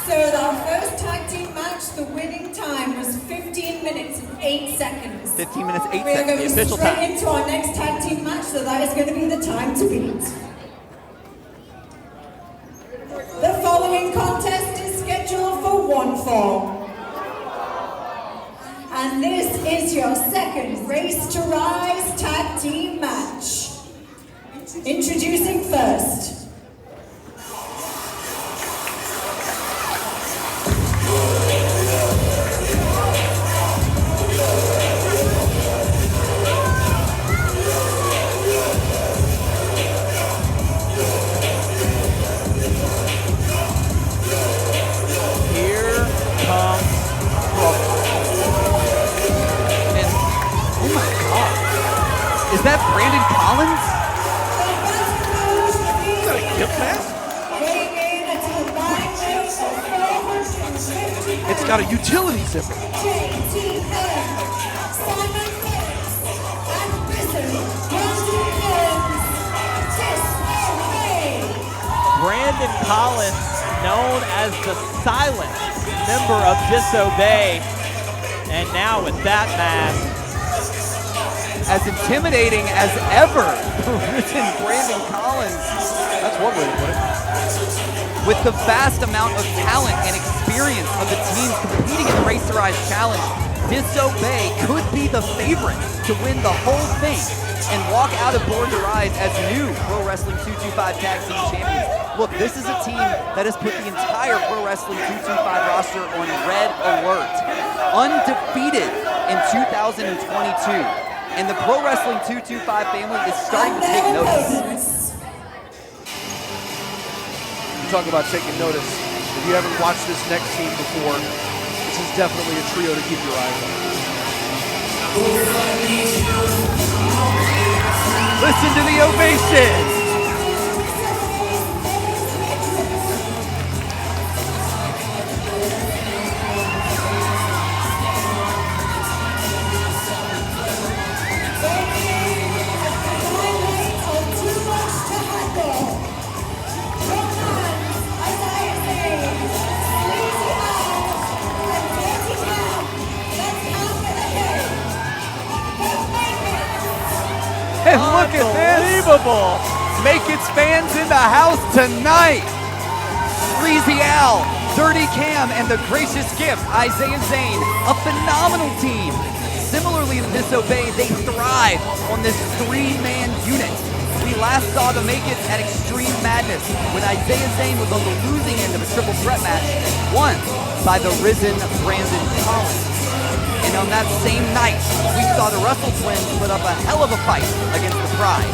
So our first tag team match, the winning time was 15 minutes and 8 seconds. 15 minutes, 8 We are seconds, the going official straight time. into our next tag team match, so that is going to be the time to beat. The following contest is scheduled for one fall. And this is your second Race to Rise tag team match. Introducing first. Is that Brandon Collins? Is that a gift mask? It's got a utility zipper. Brandon Collins, known as the silent member of Disobey, and now with that mask, as intimidating as ever, written Brandon Collins. That's one way to put it. With the vast amount of talent and experience of the teams competing in the Race to Rise Challenge, Disobey could be the favorite to win the whole thing and walk out of Born to Rise as new Pro Wrestling 225 Tag Team Champions. Look, this is a team that has put the entire Pro Wrestling 225 roster on red alert. Undefeated in 2022. And the Pro Wrestling 225 family is starting to take notice. You talk about taking notice. If you haven't watched this next team before, this is definitely a trio to keep your eyes on. Listen to the ovation. And look at this! unbelievable. Makeits fans in the house tonight. Sleazy Al, Dirty Cam, and the Gracious Gift, Isaiah Zane, a phenomenal team. Similarly to Disobey, they thrive on this three-man unit. We last saw the Makeits at Extreme Madness when Isaiah Zane was on the losing end of a triple threat match, won by the risen Brandon Collins. And on that same night, we saw the Russell twins put up a hell of a fight against the Pride.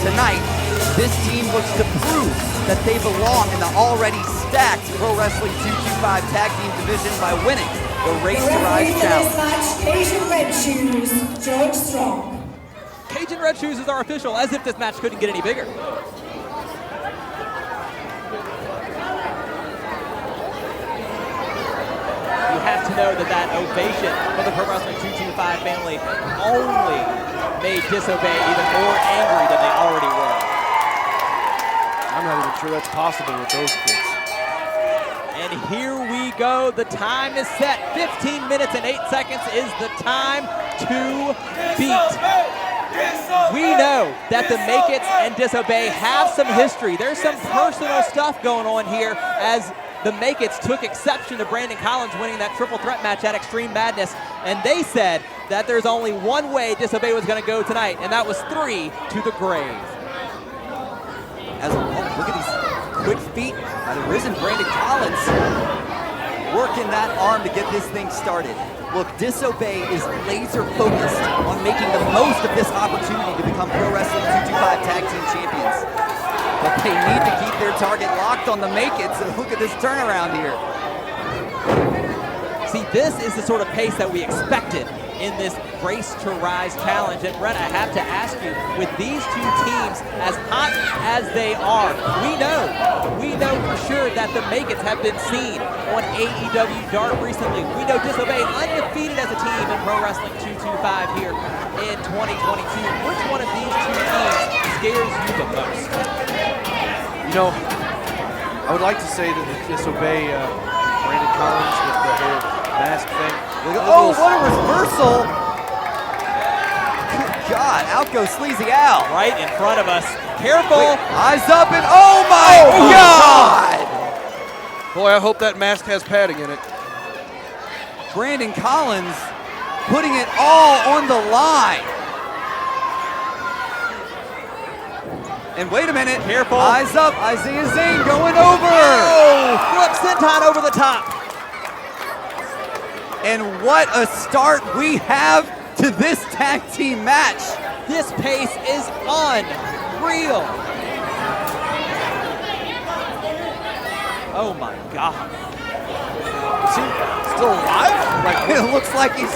Tonight, this team looks to prove that they belong in the already stacked Pro Wrestling 225 Tag Team Division by winning the Race to Rise Challenge. Cajun Red Shoes, George Strong. Cajun Red Shoes is our official, as if this match couldn't get any bigger. You have to know that that ovation for the Pro Wrestling 225 family only made Disobey even more angry than they already were. I'm not even sure that's possible with those kids. And here we go. The time is set. 15 minutes and 8 seconds is the time to beat. We know that the Makeits and Disobey have some history. There's some personal stuff going on here as the Makeits took exception to Brandon Collins winning that triple threat match at Extreme Madness, and they said that there's only one way Disobey was going to go tonight, and that was 3 to the grave. Look at these quick feet by the risen Brandon Collins, working that arm to get this thing started. Look, Disobey is laser focused on making the most of this opportunity to become Pro Wrestling 225 Tag Team Champions. But they need to keep their target locked on the Makeits, and look at this turnaround here. See, this is the sort of pace that we expected in this Race to Rise challenge. And Brett, I have to ask you, with these two teams as hot as they are, we know for sure that the Makeits have been seen on AEW Dark recently. We know Disobey undefeated as a team in Pro Wrestling 225 here in 2022. Which one of these two teams scares you the most? You know, I would like to say that the Disobey Collins with the whole mask thing. Oh, what a reversal. Good God, out goes Sleazy Al. Right in front of us. Careful. Wait, eyes up and oh my God. Boy, I hope that mask has padding in it. Brandon Collins putting it all on the line. And wait a minute. Careful. Eyes up. Isaiah Zane going over. Oh, flip senton over the top. And what a start we have to this tag team match. This pace is unreal. Oh my God. Is he still alive? It looks like he's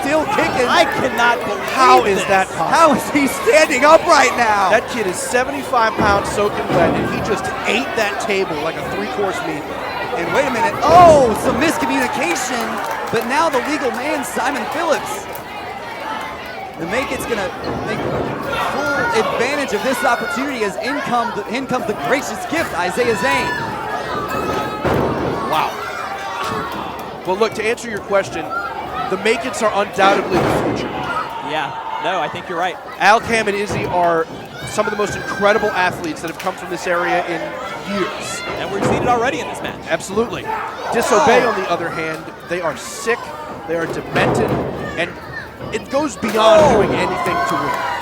still kicking. I cannot believe How is this. that possible? How is he standing up right now? That kid is 75 pounds soaking wet, and he just ate that table like a 3-course meal. And wait a minute. Oh, some miscommunication. But now the legal man, Simon Phillips. The Make-It's going to make full advantage of this opportunity as in comes the gracious gift, Isaiah Zane. Wow. Well, look, to answer your question, the Make-It's are undoubtedly the future. Yeah, no, I think you're right. Al, Cam, and Izzy are some of the most incredible athletes that have come from this area in years. And we've seen it already in this match. Absolutely. Disobey, on the other hand, they are sick, they are demented, and it goes beyond doing anything to win.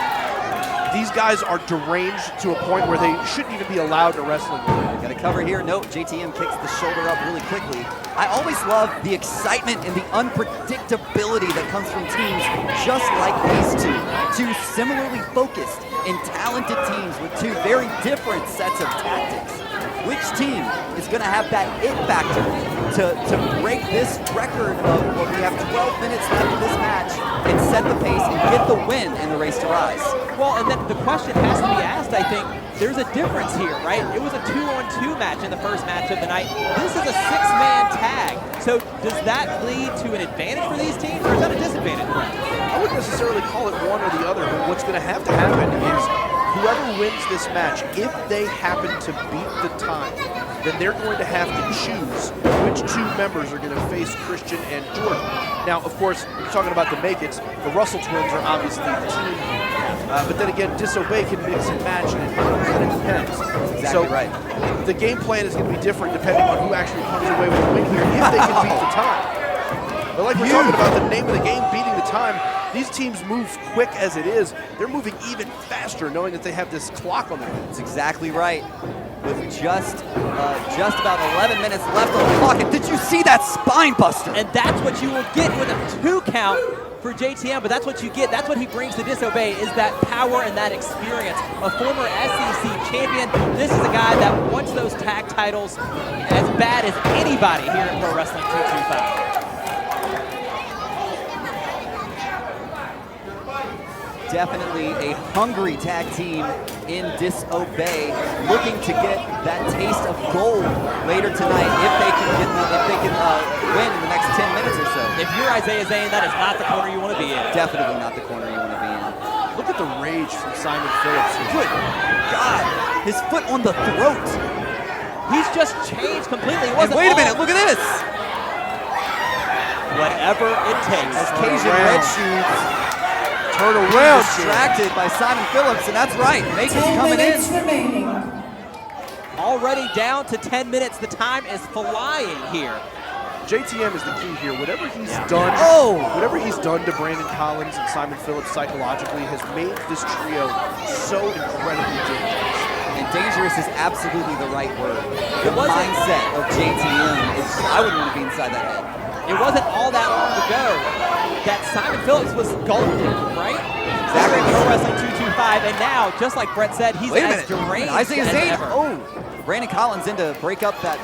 These guys are deranged to a point where they shouldn't even be allowed in a wrestling ring. Got a cover here. Nope, JTM kicks the shoulder up really quickly. I always love the excitement and the unpredictability that comes from teams just like these two. Two similarly focused and talented teams with two very different sets of tactics. Which team is going to have that it factor to break this record of, well, we have 12 minutes left of this match and set the pace and get the win in the Race to Rise? Well, and then the question has to be asked, I think, there's a difference here, right? It was a 2-on-2 match in the first match of the night. This is a 6-man tag. So does that lead to an advantage for these teams, or is that a disadvantage for them? I wouldn't necessarily call it one or the other, but what's going to happen is whoever wins this match, if they happen to beat the time, then they're going to have to choose which two members are going to face Christian and Jordan. Now, of course, we're talking about the Make-It's. The Russell twins are obviously the team. But then again, Disobey can mix and match, and it depends. Exactly right. The game plan is going to be different depending on who actually comes away with the win here, if they can beat the time. But like we're talking about, the name of the game, beating the time, these teams move quick as it is. They're moving even faster knowing that they have this clock on their hands. That's exactly right. With just about 11 minutes left on the clock. And did you see that spine buster? And that's what you will get with a 2 count for JTM, but that's what you get. That's what he brings to Disobey, is that power and that experience. A former SEC champion. This is a guy that wants those tag titles as bad as anybody here at Pro Wrestling 225. Definitely a hungry tag team in Disobey, looking to get that taste of gold later tonight if they can win in the next 10 minutes or so. If you're Isaiah Zane, that is not the corner you want to be in. Definitely not the corner you want to be in. Look at the rage from Simon Phillips. Good God, his foot on the throat. He's just changed completely. It And wasn't wait a all- minute, look at this. Whatever it takes. As Cajun Red Shoes Turn around, distracted by Simon Phillips, and that's right. Make it 10 coming in. minutes remaining. Already down to 10 minutes. The time is flying here. JTM is the key here. Whatever he's done, whatever he's done to Brandon Collins and Simon Phillips psychologically has made this trio so incredibly dangerous. And dangerous is absolutely the right word. The wasn't- mindset of JTM is, I wouldn't want to be inside that head. It wasn't all that long ago that Simon Phillips was golden, right? Exactly. Pro Wrestling 225, and now, just like Brett said, he's Wait a as minute. deranged Isaiah as Zane. ever. Oh, Brandon Collins in to break up that.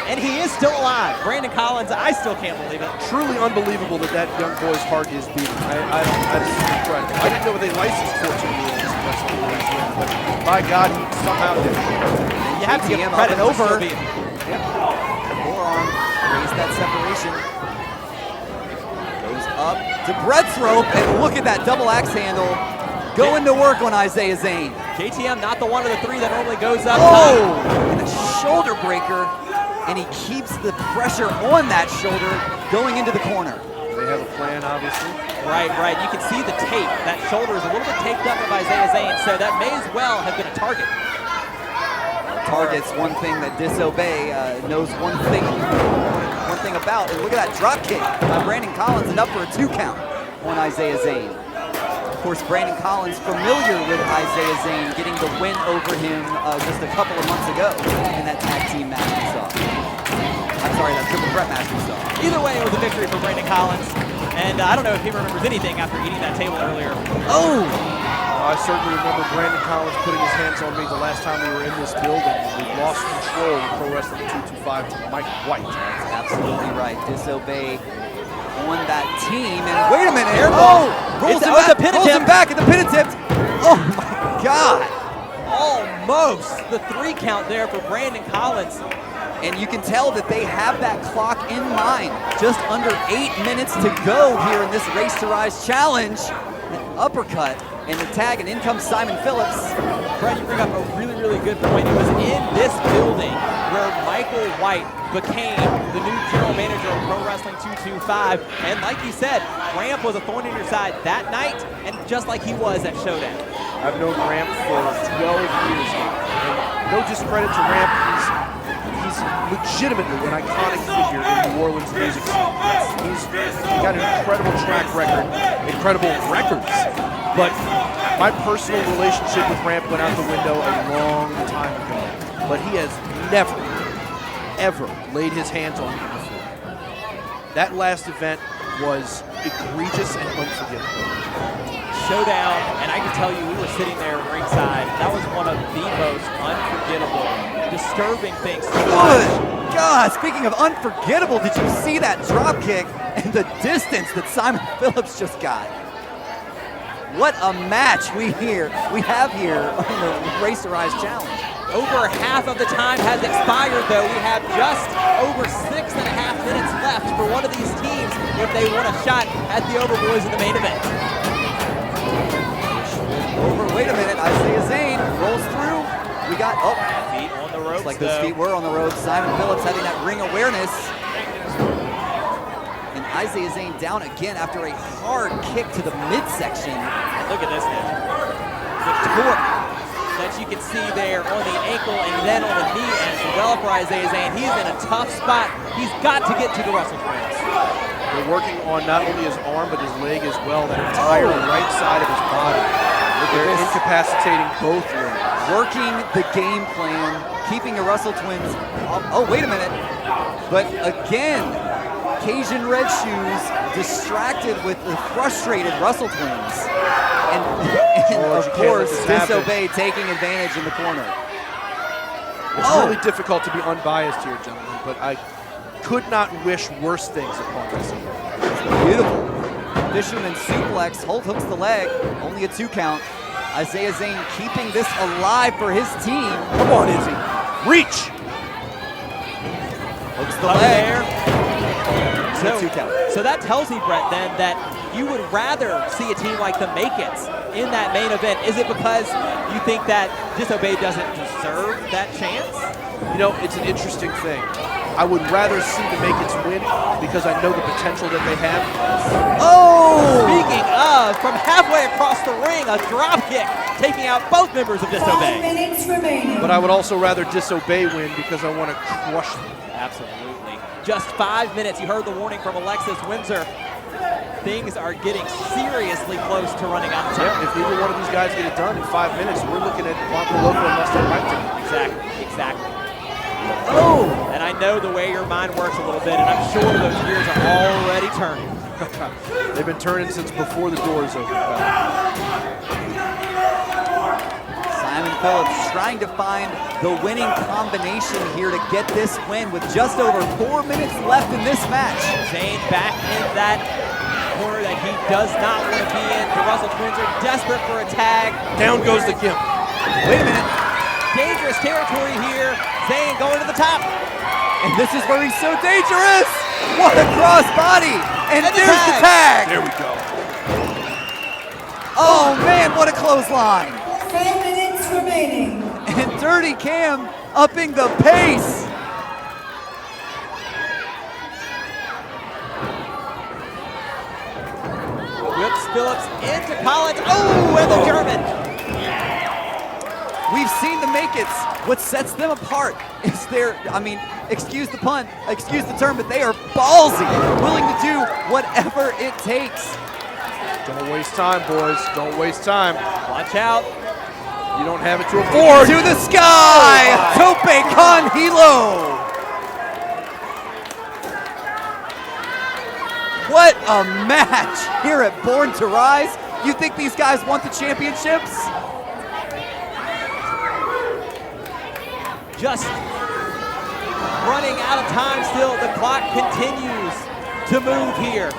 And he is still alive. Brandon Collins, I still can't believe it. Truly unbelievable that that young boy's heart is beating. That's incredible. I didn't know they licensed 14-year-olds in wrestling in Louisiana, but by God, he somehow did. You have to give him JTM credit up and for over. still being. Forearm, raise that separation. Goes up to Brett's rope, and look at that double axe handle. Going to work on Isaiah Zane. JTM, not the one of the three that normally goes up. Oh, and a shoulder breaker and he keeps the pressure on that shoulder going into the corner. They have a plan, obviously. Right. You can see the tape. That shoulder is a little bit taped up of Isaiah Zane, so that may as well have been a target. Target's one thing that Disobey knows one thing about. And look at that drop kick by Brandon Collins, and up for a 2 count on Isaiah Zane. Of course, Brandon Collins familiar with Isaiah Zane, getting the win over him just a couple of months ago in that tag team match we saw. I'm sorry, that triple threat match we saw. Either way, it was a victory for Brandon Collins, and I don't know if he remembers anything after eating that table earlier. Oh! I certainly remember Brandon Collins putting his hands on me the last time we were in this building. We lost control of Pro Wrestling 225 to Mike White. That's absolutely right. Disobey on that team, and wait a minute! Rolls him back at the pin attempt. Oh my God! Almost the 3 count there for Brandon Collins. And you can tell that they have that clock in mind. Just under 8 minutes to go here in this Race to Rise challenge. An uppercut and the tag, and in comes Simon Phillips. Brett, you bring up a really good point. It was in this building where Michael White became the new general manager of Pro Wrestling 225. And like you said, Ramp was a thorn in your side that night, and just like he was at Showdown. I've known Ramp for 12 years now. And no discredit to Ramp, he's legitimately an iconic figure in New Orleans music scene. He's got an incredible track record, incredible records. But my personal relationship with Ramp went out the window a long time ago. But he has never, ever laid his hands on me before. That last event was egregious and unforgivable. Showdown, and I can tell you, we were sitting there ringside. That was one of the most unforgettable, disturbing things to watch. Good God, speaking of unforgettable, did you see that drop kick and the distance that Simon Phillips just got? What a match we have here on the Race to Rise Challenge. Over half of the time has expired, though. We have just over 6.5 minutes left for one of these teams if they want a shot at the Overboys in the main event. Wait a minute, Isaiah Zane rolls through. We got, feet on the ropes, like those feet were on the ropes. Simon Phillips having that ring awareness. And Isaiah Zane down again after a hard kick to the midsection. Look at this now. The torque that you can see there on the ankle and then on the knee as well for Isaiah Zane. He's in a tough spot. He's got to get to the Russell Twins. They're working on not only his arm, but his leg as well, that entire right side of his body. They're incapacitating both limbs. Working the game plan, keeping the Russell Twins. Oh, wait a minute. But again, Cajun Red Shoes distracted with the frustrated Russell Twins. And of course, Disobey taking advantage in the corner. It's really difficult to be unbiased here, gentlemen, but I could not wish worse things upon this. Beautiful. Fisherman suplex, Holt hooks the leg, only a 2 count. Isaiah Zane keeping this alive for his team. Come on, Izzy. Reach! Hooks the leg. There. 2 count. So that tells me, Brett, then that you would rather see a team like the Make-Its in that main event. Is it because you think that Disobey doesn't deserve that chance? You know, it's an interesting thing. I would rather see the Make-Its win because I know the potential that they have. Oh! Speaking of, from halfway across the ring, a drop kick taking out both members of Disobey. 5 minutes remaining. But I would also rather Disobey win because I want to crush them. Absolutely. Just 5 minutes. You heard the warning from Alexis Windsor. Things are getting seriously close to running out of time. Yeah, if either one of these guys get it done in 5 minutes, we're looking at Blanco Loco and Mustang Mike. Exactly. Oh! And I know the way your mind works a little bit, and I'm sure those gears are already turning. They've been turning since before the doors opened. Simon Phillips trying to find the winning combination here to get this win with just over 4 minutes left in this match. Zane back in that corner that he does not want to be in. The Russell Twins are desperate for a tag. Down goes the Gimp. Wait a minute. Dangerous territory here. Zane going to the top. And this is where he's so dangerous. What a cross body. And there's the tag. There we go. Oh man, what a clothesline. 4 minutes remaining. And Dirty Cam upping the pace. Whips Phillips into Collins. Oh, and the German. We've seen the Make-Its. What sets them apart is their, excuse the pun, excuse the term, but they are ballsy, willing to do whatever it takes. Don't waste time, boys. Don't waste time. Watch out. You don't have it to afford. To the sky, Tope con Hilo. What a match here at Born to Rise. You think these guys want the championships? Just running out of time still. The clock continues to move here.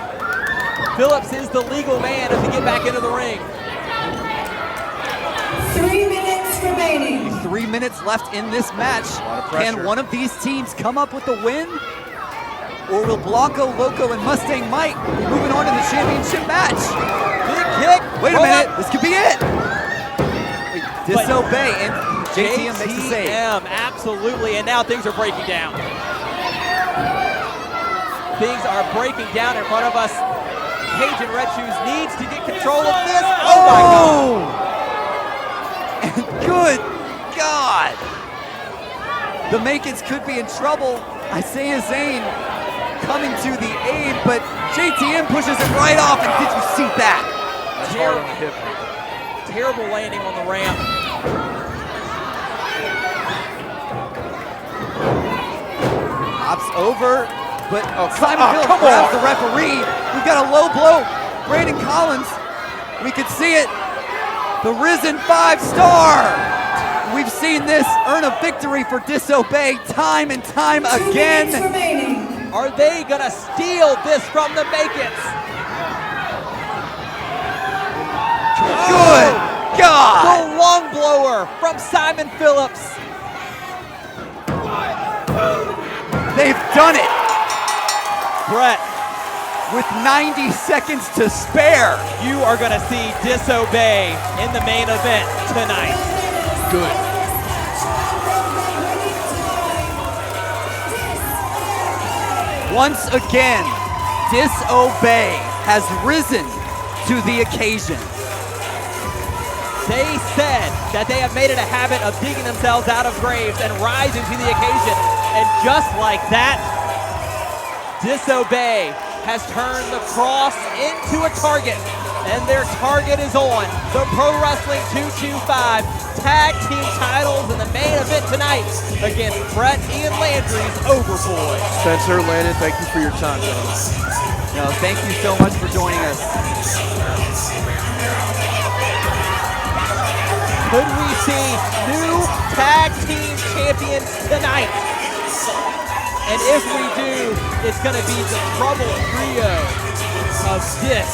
Phillips is the legal man as we get back into the ring. 3 minutes remaining. 3 minutes left in this match. Can one of these teams come up with the win? Or will Blanco, Loco, and Mustang Mike be moving on to the championship match? Big kick. Wait a minute, this could be it. Wait, Disobey and JTM makes the save. Absolutely, and now things are breaking down. Things are breaking down in front of us. Cajun Red Shoes needs to get control of this. Oh my God. And good God. The Make-Its could be in trouble. Isaiah Zane coming to the aid, but JTM pushes it right off, and did you see that? That's hard on the hip. Terrible landing on the ramp. Hops over, but Simon Phillips grabs the referee. We've got a low blow. Brandon Collins, we could see it. The risen 5-star. We've seen this earn a victory for Disobey time and time 2 again. minutes remaining. Are they gonna steal this from the Make-Its? Good God. The lung blower from Simon Phillips. They've done it Brett, with 90 seconds to spare. you are gonna see Disobey in the main event tonight. Good. Once again, Disobey has risen to the occasion. They said that they have made it a habit of digging themselves out of graves and rising to the occasion. And just like that, Disobey has turned the cross into a target. And their target is on the Pro Wrestling 225 Tag Team titles in the main event tonight against Brett Ian Landry's Overboy. Spencer, Landon, thank you for your time, gentlemen. No, thank you so much for joining us. Could we see new tag team champions tonight? And if we do, it's going to be the Trouble Trio of Disobey.